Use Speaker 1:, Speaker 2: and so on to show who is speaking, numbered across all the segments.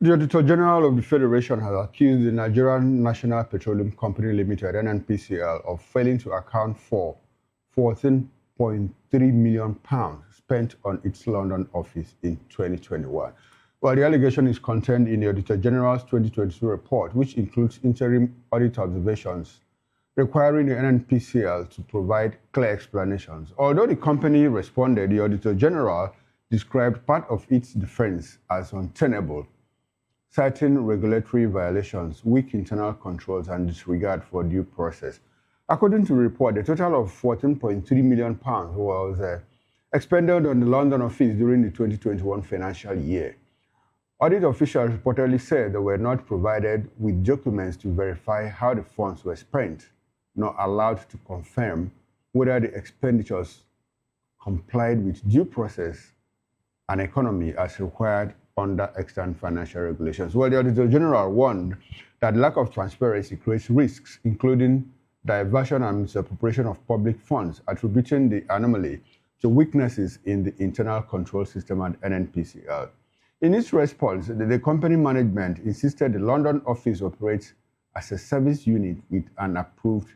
Speaker 1: The Auditor-General of the Federation has accused the Nigerian National Petroleum Company Limited, NNPCL, of failing to account for £14.3 million spent on its London office in 2021. Well, the allegation is contained in the Auditor-General's 2022 report, which includes interim audit observations requiring the NNPCL to provide clear explanations. Although the company responded, the Auditor-General described part of its defense as untenable, citing regulatory violations, weak internal controls, and disregard for due process. According to the report, a total of £14.3 million was expended on the London office during the 2021 financial year. Audit officials reportedly said they were not provided with documents to verify how the funds were spent, nor allowed to confirm whether the expenditures complied with due process and economy as required under extant financial regulations. Well, the Auditor General warned that lack of transparency creates risks, including diversion and misappropriation of public funds, attributing the anomaly to weaknesses in the internal control system at NNPCL. In its response, the company management insisted the London office operates as a service unit with an approved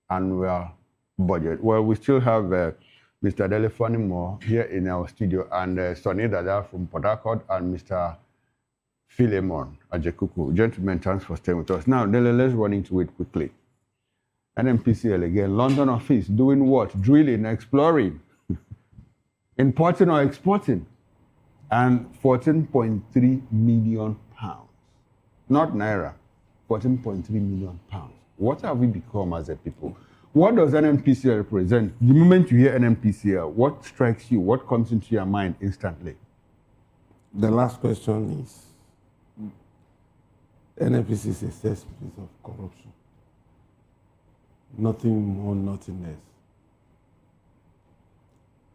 Speaker 1: annual budget. Well, we still have Mr. Delefani Moore here in our studio, and Sonny Dada from Port Harcourt, and Mr. Philemon Ajekuku. Gentlemen, thanks for staying with us. Now, Dele, let's run into it quickly. NNPCL again, London office, doing what? Drilling, exploring, importing or exporting, and £14.3 million. Not Naira, £14.3 million. What have we become as a people? What does NNPCL represent? The moment you hear NNPCL, what strikes you? What comes into your mind instantly?
Speaker 2: The last question is, NNPC is a cesspit of corruption. Nothing more, nothing less.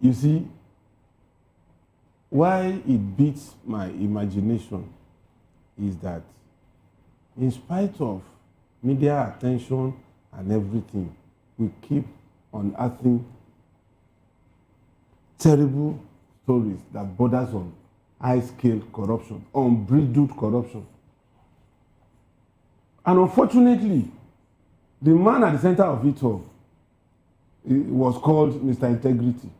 Speaker 2: You see, why it beats my imagination is that in spite of media attention and everything, we keep unearthing terrible stories that borders on high-scale corruption, unbridled corruption. And unfortunately, the man at the center of it all was called Mr. Integrity.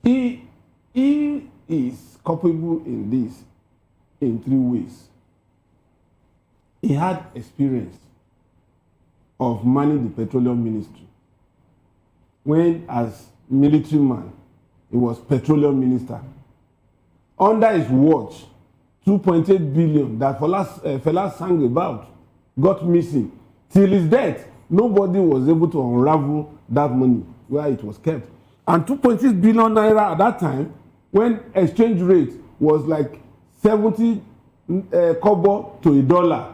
Speaker 2: He is culpable in this in three ways. He had experience of manning the Petroleum Ministry. When, as military man, he was Petroleum Minister. Under his watch, 2.8 billion that Fela sang about got missing. Till his death, nobody was able to unravel that money where it was kept. And 2.6 billion naira at that time, when exchange rate was like 70 kobo to $1.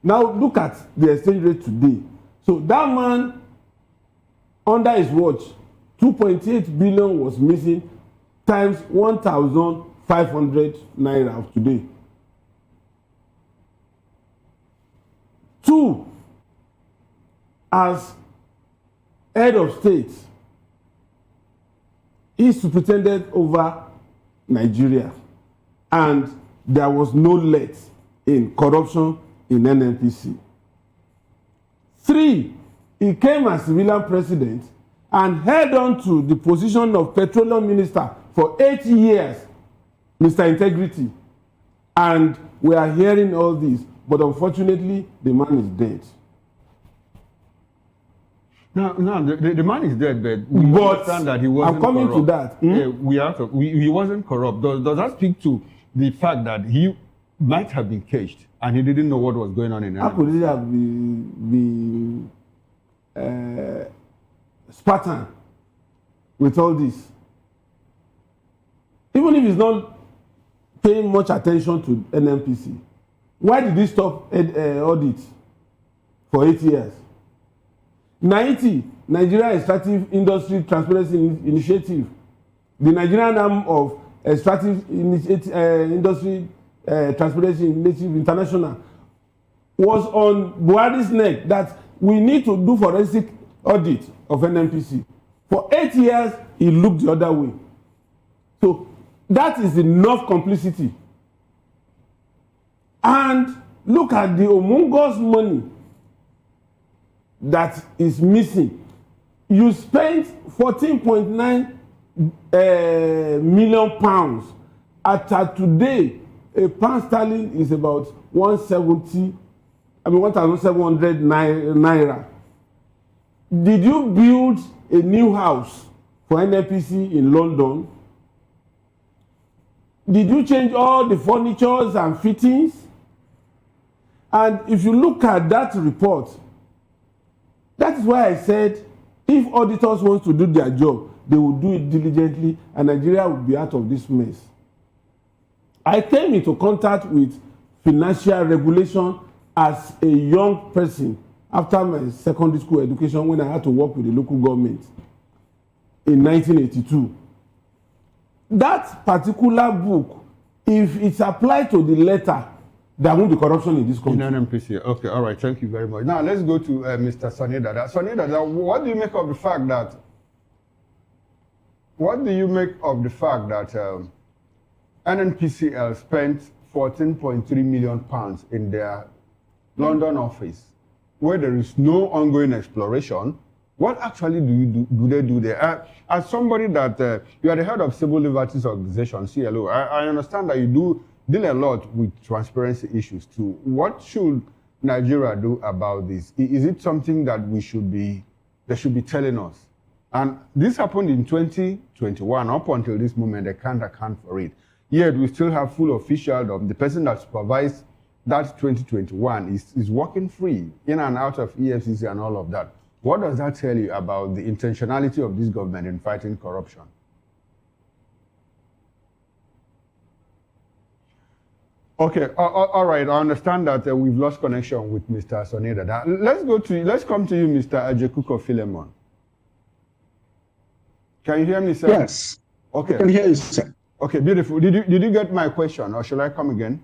Speaker 2: Now look at the exchange rate today. So that man, under his watch, 2.8 billion was missing times 1,500 naira of today. 2, as head of state, he superintended over Nigeria, and there was no let in corruption in NNPC. 3, he came as civilian president and held on to the position of Petroleum Minister for 8 years, Mr. Integrity. And we are hearing all this, but unfortunately, the man is dead.
Speaker 1: No, the man is dead, but we understand that he wasn't
Speaker 2: I'm coming
Speaker 1: corrupt.
Speaker 2: to that.
Speaker 1: Yeah, he wasn't corrupt. Does that speak to the fact that he might have been caged and he didn't know what was going on in
Speaker 2: How could he have been Spartan with all this? Even if he's not paying much attention to NNPC, why did he stop audit for 8 years? 90, Nigerian Extractive Industry Transparency Initiative, the Nigerian arm of Extractive Industry Transparency Initiative International, was on Buhari's neck that we need to do forensic audit of NNPC. For 8 years, he looked the other way. So that is enough complicity. And look at the humongous money that is missing. You spent 14.9 million pounds. At today, a pound sterling is about 1,700 naira. Did you build a new house for NNPC in London? Did you change all the furnitures and fittings? And if you look at that report, that is why I said if auditors want to do their job, they will do it diligently and Nigeria will be out of this mess. I came into contact with financial regulation as a young person after my secondary school education when I had to work with the local government in 1982. That particular book, if it's applied to the letter, there won't be corruption in this country.
Speaker 1: In NNPC. Okay, all right, thank you very much. Now let's go to Mr. Sani Dada. Sani Dada, what do you make of the fact that NNPCL spent 14.3 million pounds in their London office, where there is no ongoing exploration? What actually do they do there? As somebody that you are the head of Civil Liberties Organization, CLO, I understand that you do deal a lot with transparency issues too. What should Nigeria do about this? Is it something that they should be telling us? And this happened in 2021. Up until this moment, they can't account for it. Yet we still have full officialdom. The person that supervised that 2021 is working free in and out of EFCC and all of that. What does that tell you about the intentionality of this government in fighting corruption? Okay, all right. I understand that we've lost connection with Mr. Soneda. Let's come to you, Mr. Ajekuko Philemon. Can you hear me, sir?
Speaker 3: Yes.
Speaker 1: Okay.
Speaker 3: I can hear you, sir.
Speaker 1: Okay, beautiful. Did you get my question, or shall I come again?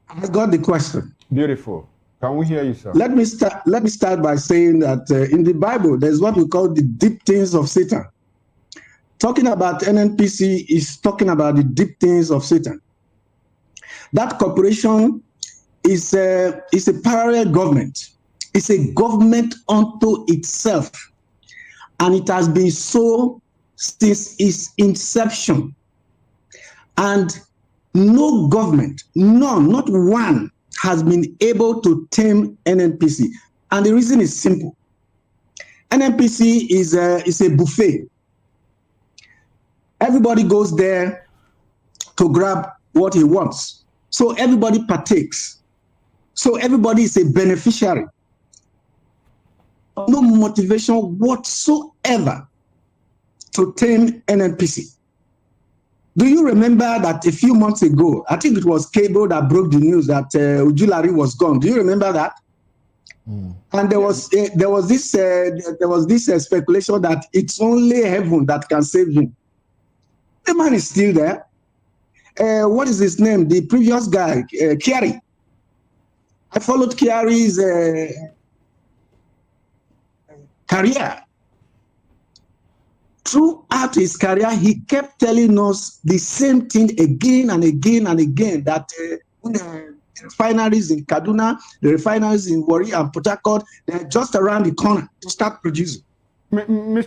Speaker 3: I got the question.
Speaker 1: Beautiful. Can we hear you, sir?
Speaker 3: Let me start by saying that in the Bible, there's what we call the deep things of Satan. Talking about NNPC is talking about the deep things of Satan. That corporation is a parallel government. It's a government unto itself. And it has been so since its inception. And no government, none, not one, has been able to tame NNPC. And the reason is simple. NNPC is a buffet. Everybody goes there to grab what he wants. So everybody partakes. So everybody is a beneficiary. No motivation whatsoever to tame NNPC. Do you remember that a few months ago, I think it was Cable that broke the news that Ujulari was gone. Do you remember that? Mm. And there was this speculation that it's only heaven that can save him. The man is still there. What is his name? The previous guy, Kiari. I followed Kiari's career. Throughout his career, he kept telling us the same thing again and again and again, that the refineries in Kaduna, the refineries in Warri and Port Harcourt, they're just around the corner to start producing.
Speaker 1: I'm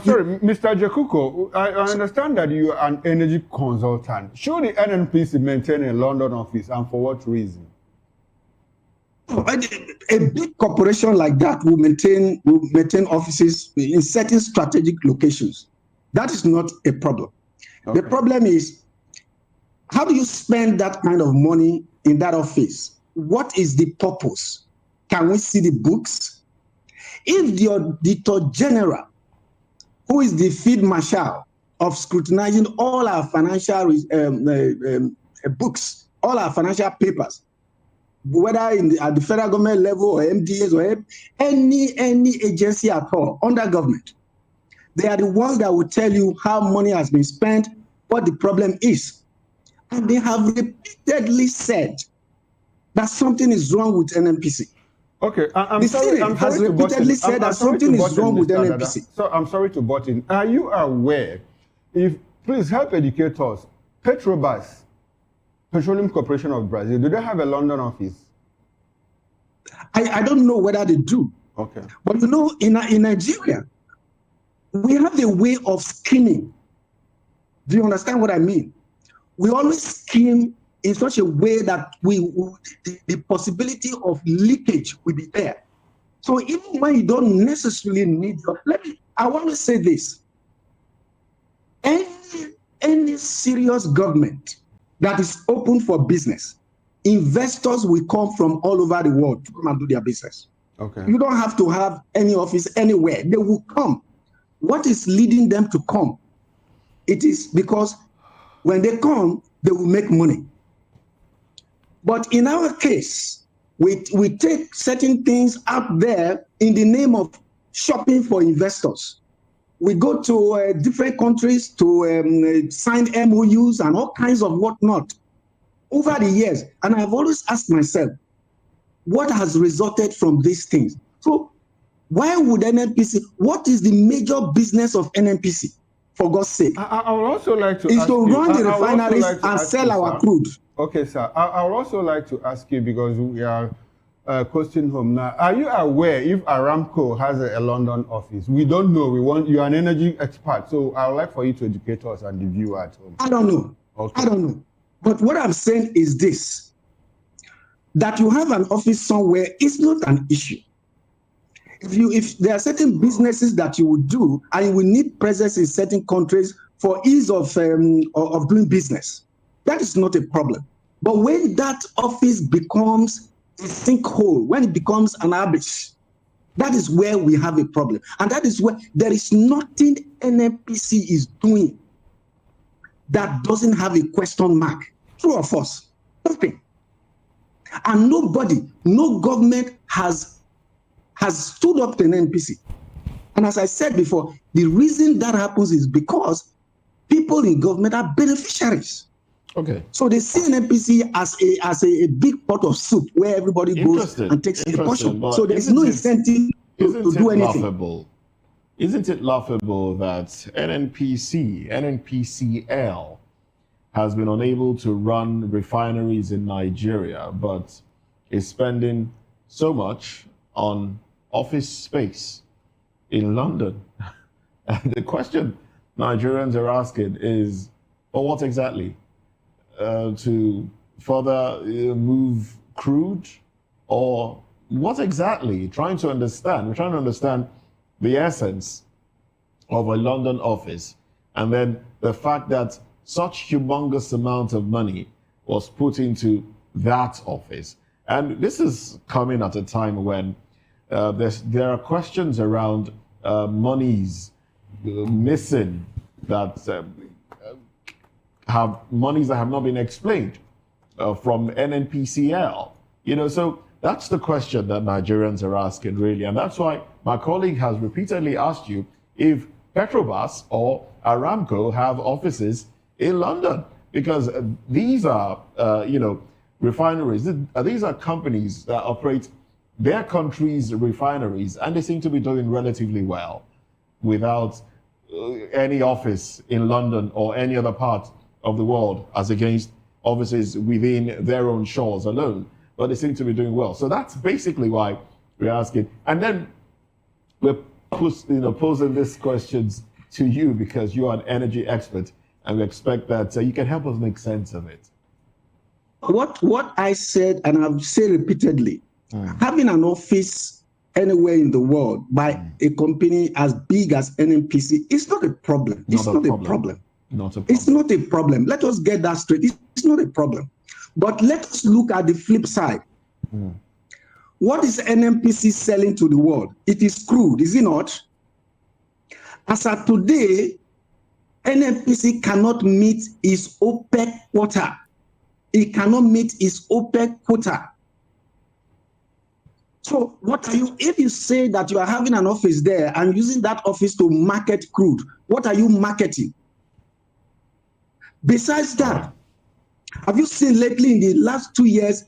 Speaker 1: sorry, Mr. Jekuko, I understand that you are an energy consultant. Should the NNPC maintain a London office, and for what reason?
Speaker 3: A big corporation like that will maintain offices in certain strategic locations. That is not a problem. Okay. The problem is, how do you spend that kind of money in that office? What is the purpose? Can we see the books? If the Auditor-General, who is the field marshal of scrutinizing all our financial books, all our financial papers, whether at the federal government level or MDAs or any agency at all under government, they are the ones that will tell you how money has been spent, what the problem is. And they have repeatedly said that something is wrong with NNPC.
Speaker 1: Okay, I'm
Speaker 3: The
Speaker 1: sorry.
Speaker 3: Senate
Speaker 1: I'm sorry
Speaker 3: has
Speaker 1: to butt
Speaker 3: repeatedly
Speaker 1: in.
Speaker 3: said that
Speaker 1: sorry to
Speaker 3: something
Speaker 1: butt
Speaker 3: is
Speaker 1: in,
Speaker 3: wrong with
Speaker 1: Mr.
Speaker 3: NNPC.
Speaker 1: Dada. So I'm sorry to butt in. Are you aware? If please help educate us. Petrobras, Petroleum Corporation of Brazil, do they have a London office?
Speaker 3: I don't know whether they do.
Speaker 1: Okay.
Speaker 3: But you know, in Nigeria, we have a way of scheming. Do you understand what I mean? We always scheme in such a way that the possibility of leakage will be there. So even when you don't necessarily need I want to say this. Any serious government that is open for business, investors will come from all over the world to come and do their business.
Speaker 1: Okay.
Speaker 3: You don't have to have any office anywhere. They will come. What is leading them to come? It is because when they come, they will make money. But in our case, we take certain things out there in the name of shopping for investors. We go to different countries to sign MOUs and all kinds of whatnot over the years. And I've always asked myself, what has resulted from these things? So why would NNPC, what is the major business of NNPC, for God's sake?
Speaker 1: I would also like to
Speaker 3: is
Speaker 1: ask
Speaker 3: to
Speaker 1: you,
Speaker 3: run the refineries and sell our crude.
Speaker 1: Okay, sir. I would also like to ask you, because we are coasting home now. Are you aware if Aramco has a London office? We don't know. You are an energy expert, so I would like for you to educate us and the viewer at home.
Speaker 3: I don't know.
Speaker 1: Okay.
Speaker 3: I don't know. But what I'm saying is this, that you have an office somewhere is not an issue. If there are certain businesses that you would do and you will need presence in certain countries for ease of doing business, that is not a problem. But when that office becomes a sinkhole, when it becomes an abyss, that is where we have a problem. And that is where there is nothing NNPC is doing that doesn't have a question mark. True or false? Nothing. And nobody, no government has stood up to an NNPC. And as I said before, the reason that happens is because people in government are beneficiaries.
Speaker 2: Okay.
Speaker 3: So they see an NNPC as a big pot of soup where everybody goes and takes a portion. So there is no incentive to do anything.
Speaker 2: Laughable? Isn't it laughable that NNPCL has been unable to run refineries in Nigeria, but is spending so much on office space in London? And the question Nigerians are asking is, well, what exactly? To further move crude, or what exactly? We're trying to understand the essence of a London office, and then the fact that such humongous amount of money was put into that office. And this is coming at a time when there are questions around monies missing that have monies that have not been explained from NNPCL. So that's the question that Nigerians are asking, really. And that's why my colleague has repeatedly asked you if Petrobras or Aramco have offices in London, because these are, refineries. These are companies that operate their country's refineries, and they seem to be doing relatively well without any office in London or any other part of the world, as against offices within their own shores alone. But they seem to be doing well. So that's basically why we're asking. And then we're posing these questions to you because you are an energy expert, and we expect that you can help us make sense of it.
Speaker 3: What I said, and I've said repeatedly, having an office anywhere in the world by a company as big as NNPC is not a problem. It's not a problem. It's not a problem. Let us get that straight. It's not a problem. But let us look at the flip side. What is NNPC selling to the world? It is crude, is it not? As of today, NNPC cannot meet its OPEC quota. It cannot meet its OPEC quota. So if you say that you are having an office there and using that office to market crude, what are you marketing? Besides that, have you seen lately in the last 2 years,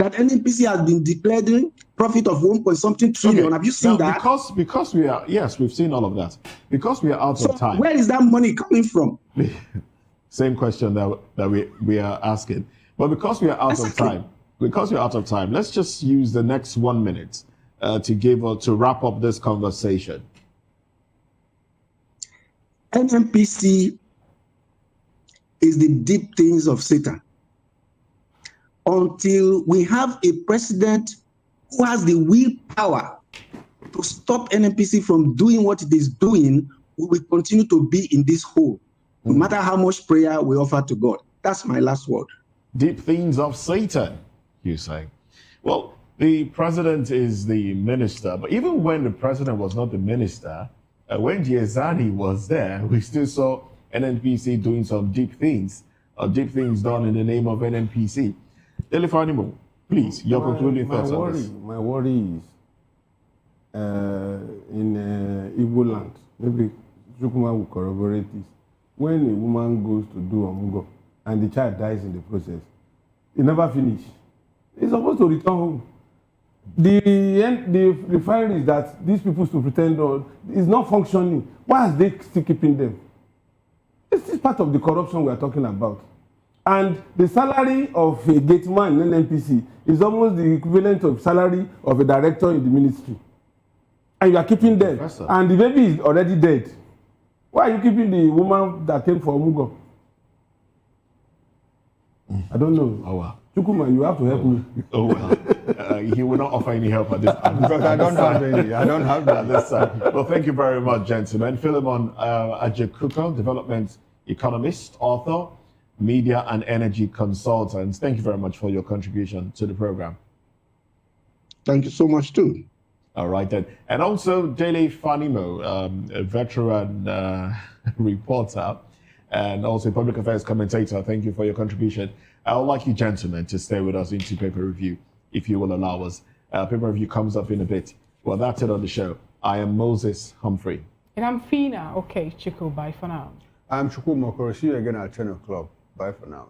Speaker 3: that NNPC has been declaring profit of 1.something trillion.
Speaker 4: Okay.
Speaker 3: Have you seen
Speaker 4: Now,
Speaker 3: that?
Speaker 4: Because we are, yes, we've seen all of that. Because we are out
Speaker 3: So
Speaker 4: of time.
Speaker 3: where is that money coming from?
Speaker 4: Same question that we are asking. But because we are out of time, let's just use the next 1 minute to wrap up this conversation.
Speaker 3: NNPC is the deep things of Satan. Until we have a president who has the willpower to stop NNPC from doing what it is doing, we will continue to be in this hole, no matter how much prayer we offer to God. That's my last word.
Speaker 4: Deep things of Satan, you say. Well, the president is the minister, but even when the president was not the minister, when Giazani was there, we still saw NNPC doing some deep things done in the name of NNPC. Elifanimo, please, your concluding thoughts on this.
Speaker 2: My worry is in Igbo land, maybe Chukuma will corroborate this. When a woman goes to do Omugo and the child dies in the process, it never finish. It's supposed to return home. The refinery is that these people to pretend is not functioning. Why are they still keeping them? This is part of the corruption we are talking about. And the salary of a gateman in NNPC is almost the equivalent of salary of a director in the ministry. And you are keeping them.
Speaker 4: Professor.
Speaker 2: And the baby is already dead. Why are you keeping the woman that came for Omugo? I don't know.
Speaker 4: Oh, wow.
Speaker 2: Chukuma, you have to help me.
Speaker 4: Oh, well. He will not offer any help at this time.
Speaker 1: Because I don't have any. I don't have
Speaker 4: At
Speaker 1: that.
Speaker 4: this time. Well, thank you very much, gentlemen. Philemon Ajekuko, development economist, author, media and energy consultant. Thank you very much for your contribution to the program.
Speaker 3: Thank you so much, too.
Speaker 4: All right, then. And also, Dele Fanimo, a veteran reporter and also a public affairs commentator. Thank you for your contribution. I would like you gentlemen to stay with us into paper review, if you will allow us. Paper review comes up in a bit. Well, that's it on the show. I am Moses Humphrey.
Speaker 5: And I'm Fina. Okay, Chico, bye for now.
Speaker 1: I'm Chukwuma Okoro. See you again at 10 o'clock. Bye for now.